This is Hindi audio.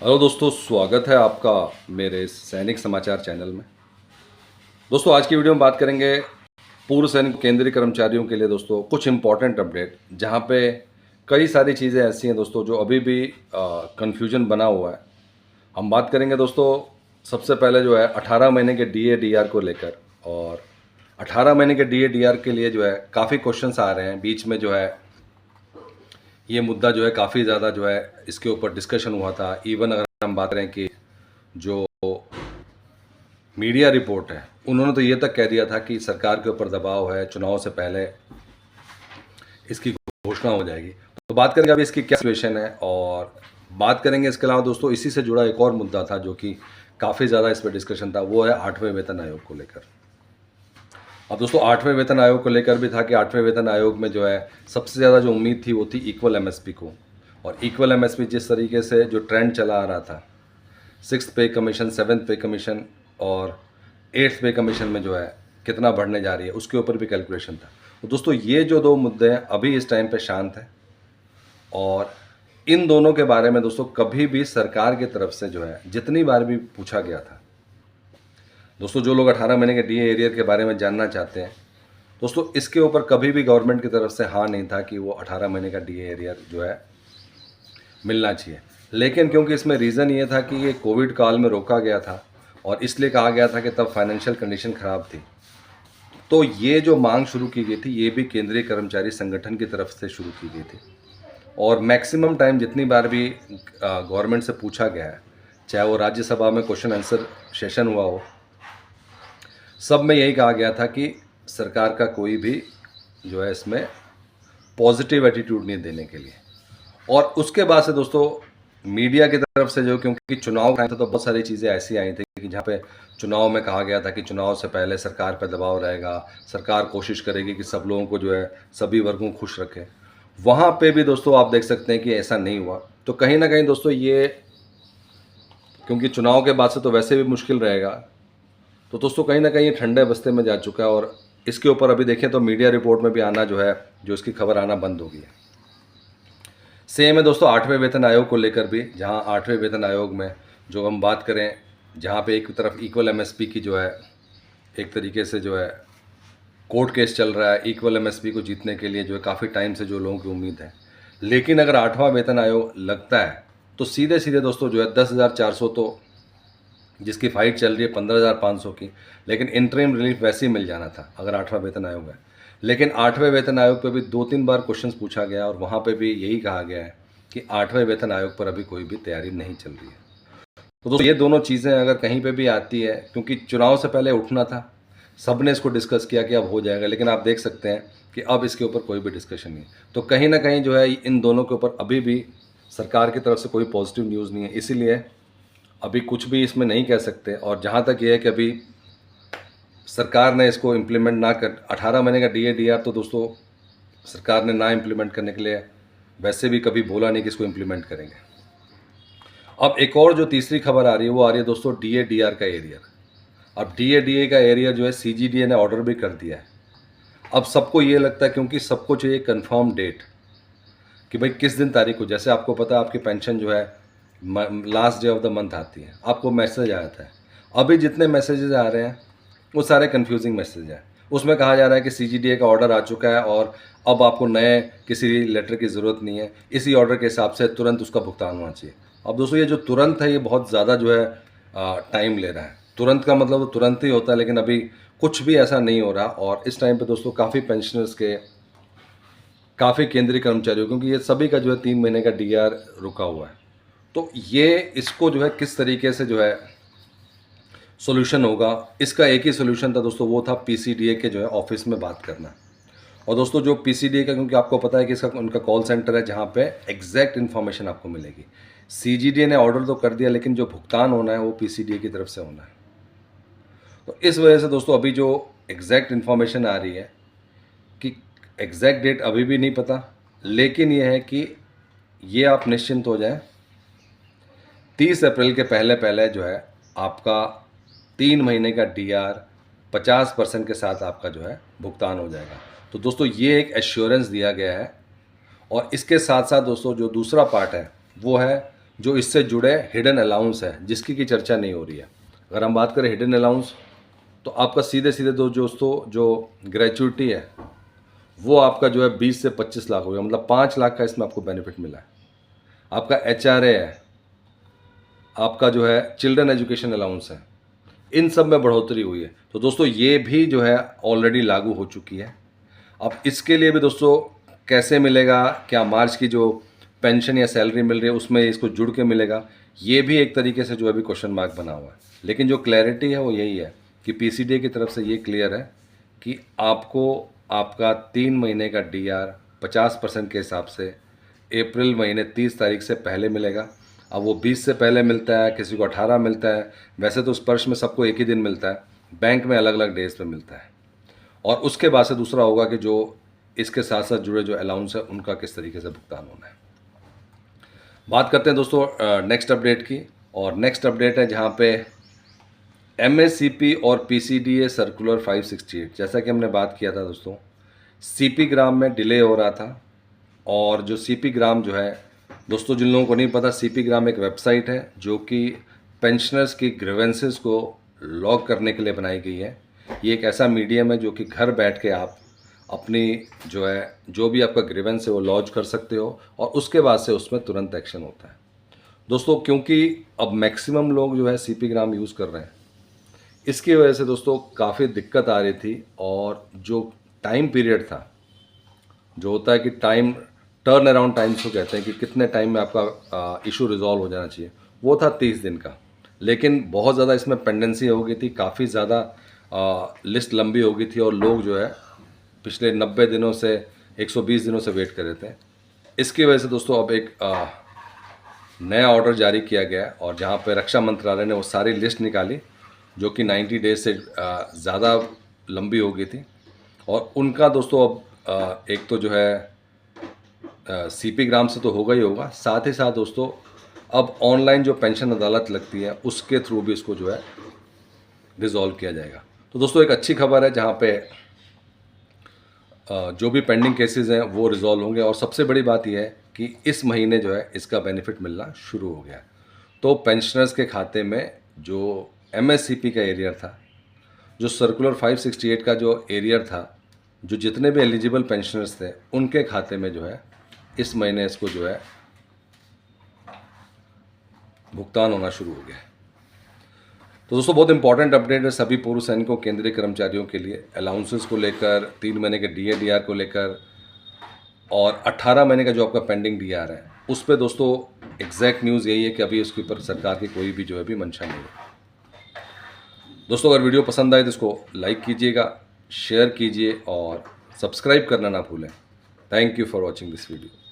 हेलो दोस्तों, स्वागत है आपका मेरे इस सैनिक समाचार चैनल में। दोस्तों, आज की वीडियो में बात करेंगे पूर्व सैनिक केंद्रीय कर्मचारियों के लिए दोस्तों कुछ इम्पॉर्टेंट अपडेट, जहां पे कई सारी चीज़ें ऐसी हैं दोस्तों जो अभी भी कन्फ्यूजन बना हुआ है। हम बात करेंगे दोस्तों, सबसे पहले जो है 18 महीने के डीए डीआर को लेकर। और 18 महीने के डीए डीआर के लिए जो है काफ़ी क्वेश्चंस आ रहे हैं। बीच में जो है ये मुद्दा जो है काफ़ी ज़्यादा जो है इसके ऊपर डिस्कशन हुआ था। इवन अगर हम बात करें कि जो मीडिया रिपोर्ट है, उन्होंने तो ये तक कह दिया था कि सरकार के ऊपर दबाव है, चुनाव से पहले इसकी घोषणा हो जाएगी। तो बात करेंगे अभी इसकी क्या सिचुएशन है, और बात करेंगे इसके अलावा दोस्तों इसी से जुड़ा एक और मुद्दा था जो कि काफ़ी ज़्यादा इस पर डिस्कशन था, वो है 8वें वेतन आयोग को लेकर। अब दोस्तों 8वें वेतन आयोग को लेकर भी था कि 8वें वेतन आयोग में जो है सबसे ज़्यादा जो उम्मीद थी वो थी इक्वल एमएसपी को। और इक्वल एमएसपी जिस तरीके से जो ट्रेंड चला आ रहा था, 6th पे कमीशन, 7th पे कमीशन और 8th पे कमीशन में जो है कितना बढ़ने जा रही है, उसके ऊपर भी कैलकुलेशन था। तो दोस्तों ये जो दो मुद्दे हैं अभी इस टाइम पे शांत है, और इन दोनों के बारे में दोस्तों कभी भी सरकार की तरफ से जो है जितनी बार भी पूछा गया था, दोस्तों जो लोग 18 महीने के डीए एरियर के बारे में जानना चाहते हैं, दोस्तों इसके ऊपर कभी भी गवर्नमेंट की तरफ से हाँ नहीं था कि वो 18 महीने का डीए एरियर जो है मिलना चाहिए। लेकिन क्योंकि इसमें रीज़न ये था कि ये कोविड काल में रोका गया था, और इसलिए कहा गया था कि तब फाइनेंशियल कंडीशन ख़राब थी, तो ये जो मांग शुरू की गई थी ये भी केंद्रीय कर्मचारी संगठन की तरफ से शुरू की गई थी। और मैक्सिमम टाइम जितनी बार भी गवर्नमेंट से पूछा गया है, चाहे वो राज्यसभा में क्वेश्चन आंसर सेशन हुआ हो, सब में यही कहा गया था कि सरकार का कोई भी जो है इसमें पॉजिटिव एटीट्यूड नहीं देने के लिए। और उसके बाद से दोस्तों मीडिया की तरफ से जो, क्योंकि चुनाव आए थे तो बहुत सारी चीज़ें ऐसी आई थी कि जहाँ पे चुनाव में कहा गया था कि चुनाव से पहले सरकार पर दबाव रहेगा, सरकार कोशिश करेगी कि सब लोगों को जो है सभी वर्गों को खुश रखे। वहाँ पे भी दोस्तों आप देख सकते हैं कि ऐसा नहीं हुआ। तो कहीं ना कहीं दोस्तों ये, क्योंकि चुनाव के बाद से तो वैसे भी मुश्किल रहेगा, तो दोस्तों कहीं ना कहीं ये ठंडे बस्ते में जा चुका है। और इसके ऊपर अभी देखें तो मीडिया रिपोर्ट में भी आना जो है, जो इसकी खबर आना बंद हो गई है। सेम है दोस्तों 8वें वेतन आयोग को लेकर भी, जहां 8वें वेतन आयोग में जो हम बात करें, जहां पे एक तरफ इक्वल एमएसपी की जो है एक तरीके से जो है कोर्ट केस चल रहा है, इक्वल एमएसपी को जीतने के लिए जो है काफ़ी टाइम से जो लोगों की उम्मीद है। लेकिन अगर 8वां वेतन आयोग लगता है तो सीधे सीधे दोस्तों जो है 10,400, तो जिसकी फाइट चल रही है 15,500 की, लेकिन इंटरिम रिलीफ वैसे ही मिल जाना था अगर 8वां वेतन आयोग है। लेकिन 8वें वेतन आयोग पे भी 2-3 बार क्वेश्चंस पूछा गया, और वहाँ पे भी यही कहा गया है कि 8वें वेतन आयोग पर अभी कोई भी तैयारी नहीं चल रही है। तो दोस्तों ये दोनों चीज़ें अगर कहीं पे भी आती है, क्योंकि चुनाव से पहले उठना था, सब ने इसको डिस्कस किया कि अब हो जाएगा, लेकिन आप देख सकते हैं कि अब इसके ऊपर कोई भी डिस्कशन नहीं। तो कहीं ना कहीं जो है इन दोनों के ऊपर अभी भी सरकार की तरफ से कोई पॉजिटिव न्यूज़ नहीं है, इसीलिए अभी कुछ भी इसमें नहीं कह सकते। और जहाँ तक ये है कि अभी सरकार ने इसको इम्प्लीमेंट ना कर, 18 महीने का डीए डीआर तो दोस्तों सरकार ने ना इम्प्लीमेंट करने के लिए वैसे भी कभी बोला नहीं कि इसको इम्प्लीमेंट करेंगे। अब एक और जो तीसरी खबर आ रही है वो आ रही है दोस्तों डीए डीआर का एरियर। अब डीए डीए का एरियर जो है सीजीडीए ने ऑर्डर भी कर दिया है। अब सबको ये लगता है, क्योंकि सबको चाहिए कंफर्म डेट कि भाई किस दिन तारीख को, जैसे आपको पता है आपकी पेंशन जो है last day of the month आती है, आपको मैसेज आ जाता है। अभी जितने मैसेजेस आ रहे हैं वो सारे कंफ्यूजिंग मैसेज हैं। उसमें कहा जा रहा है कि सीजीडीए का ऑर्डर आ चुका है और अब आपको नए किसी लेटर की ज़रूरत नहीं है, इसी ऑर्डर के हिसाब से तुरंत उसका भुगतान होना चाहिए। अब दोस्तों ये जो तुरंत है ये बहुत ज़्यादा जो है टाइम ले रहा है। तुरंत का मतलब तो तुरंत ही होता है, लेकिन अभी कुछ भी ऐसा नहीं हो रहा। और इस टाइम पे दोस्तों काफ़ी पेंशनर्स के, काफ़ी केंद्रीय कर्मचारियों, क्योंकि ये सभी का जो है 3 महीने का डीआर रुका हुआ है, तो ये इसको जो है किस तरीके से जो है सॉल्यूशन होगा, इसका एक ही सॉल्यूशन था दोस्तों, वो था पीसीडीए के जो है ऑफिस में बात करना। और दोस्तों जो पीसीडीए का, क्योंकि आपको पता है कि इसका उनका कॉल सेंटर है जहाँ पे एग्जैक्ट इन्फॉर्मेशन आपको मिलेगी। सीजीडीए ने ऑर्डर तो कर दिया, लेकिन जो भुगतान होना है वो पीसीडीए की तरफ से होना है। तो इस वजह से दोस्तों अभी जो एग्जैक्ट इन्फॉर्मेशन आ रही है कि एग्जैक्ट डेट अभी भी नहीं पता, लेकिन ये है कि ये आप निश्चिंत हो जाएं, 30 अप्रैल के पहले पहले जो है आपका 3 महीने का डीआर 50% के साथ आपका जो है भुगतान हो जाएगा। तो दोस्तों ये एक एश्योरेंस दिया गया है। और इसके साथ साथ दोस्तों जो दूसरा पार्ट है वो है जो इससे जुड़े हिडन अलाउंस है जिसकी की चर्चा नहीं हो रही है। अगर हम बात करें हिडन अलाउंस, तो आपका सीधे सीधे दोस्तों जो ग्रेचुइटी है वो आपका जो है 20 से 25 लाख हो गया, मतलब 5 लाख का इसमें आपको बेनिफिट मिला है। आपका HRA है, आपका जो है चिल्ड्रन एजुकेशन अलाउंस है, इन सब में बढ़ोतरी हुई है। तो दोस्तों ये भी जो है ऑलरेडी लागू हो चुकी है। अब इसके लिए भी दोस्तों कैसे मिलेगा, क्या मार्च की जो पेंशन या सैलरी मिल रही है उसमें इसको जुड़ के मिलेगा, ये भी एक तरीके से जो है अभी क्वेश्चन मार्क बना हुआ है। लेकिन जो क्लैरिटी है वो यही है कि PCDA की तरफ से ये क्लियर है कि आपको आपका 3 महीने का DR 50% के हिसाब से अप्रैल महीने 30 तारीख से पहले मिलेगा। अब वो 20 से पहले मिलता है, किसी को 18 मिलता है, वैसे तो स्पर्श में सबको एक ही दिन मिलता है, बैंक में अलग अलग डेज पे मिलता है। और उसके बाद से दूसरा होगा कि जो इसके साथ साथ जुड़े जो अलाउंस है उनका किस तरीके से भुगतान होना है। बात करते हैं दोस्तों नेक्स्ट अपडेट की, और नेक्स्ट अपडेट है जहाँ पे MSCP और PCDA सर्कुलर 568, जैसा कि हमने बात किया था दोस्तों, CP ग्राम में डिले हो रहा था। और जो CP ग्राम जो है दोस्तों, जिन लोगों को नहीं पता, CP ग्राम एक वेबसाइट है जो कि पेंशनर्स की ग्रीवेंसेस को लॉग करने के लिए बनाई गई है। ये एक ऐसा मीडियम है जो कि घर बैठ के आप अपनी जो है जो भी आपका ग्रीवेंस है वो लॉन्च कर सकते हो, और उसके बाद से उसमें तुरंत एक्शन होता है दोस्तों। क्योंकि अब मैक्सिमम लोग जो है CP ग्राम यूज़ कर रहे हैं, इसकी वजह से दोस्तों काफ़ी दिक्कत आ रही थी। और जो टाइम पीरियड था, जो होता है कि टाइम टर्न अराउंड टाइम को कहते हैं कि कितने टाइम में आपका इशू रिजॉल्व हो जाना चाहिए, वो था 30 दिन का। लेकिन बहुत ज़्यादा इसमें पेंडेंसी हो गई थी, काफ़ी ज़्यादा लिस्ट लंबी हो गई थी, और लोग जो है पिछले 90 दिनों से 120 दिनों से वेट कर रहे थे। इसकी वजह से दोस्तों अब एक नया ऑर्डर जारी किया गया, और जहाँ पे रक्षा मंत्रालय ने वो सारी लिस्ट निकाली जो कि 90 डेज से ज़्यादा लंबी हो गई थी। और उनका दोस्तों अब एक तो जो है CP ग्राम से तो होगा ही होगा, साथ ही साथ दोस्तों अब ऑनलाइन जो पेंशन अदालत लगती है उसके थ्रू भी इसको जो है रिजॉल्व किया जाएगा। तो दोस्तों एक अच्छी खबर है जहाँ पे जो भी पेंडिंग केसेस हैं वो रिजॉल्व होंगे। और सबसे बड़ी बात यह है कि इस महीने जो है इसका बेनिफिट मिलना शुरू हो गया। तो पेंशनर्स के खाते में जो MSCP का एरियर था, जो सर्कुलर 568 का जो एरियर था, जो जितने भी एलिजिबल पेंशनर्स थे उनके खाते में जो है इस महीने इसको जो है भुगतान होना शुरू हो गया है। तो दोस्तों बहुत इंपॉर्टेंट अपडेट है सभी पूर्व सैनिकों केंद्रीय कर्मचारियों के लिए, अलाउंसेस को लेकर, 3 महीने के DA/DR को लेकर, और 18 महीने का जो आपका पेंडिंग DR है उस पर दोस्तों एग्जैक्ट न्यूज़ यही है कि अभी उसके ऊपर सरकार की कोई भी जो है भी मंशा नहीं है। दोस्तों अगर वीडियो पसंद आए तो इसको लाइक कीजिएगा, शेयर कीजिए और सब्सक्राइब करना ना भूलें। Thank you for watching this video.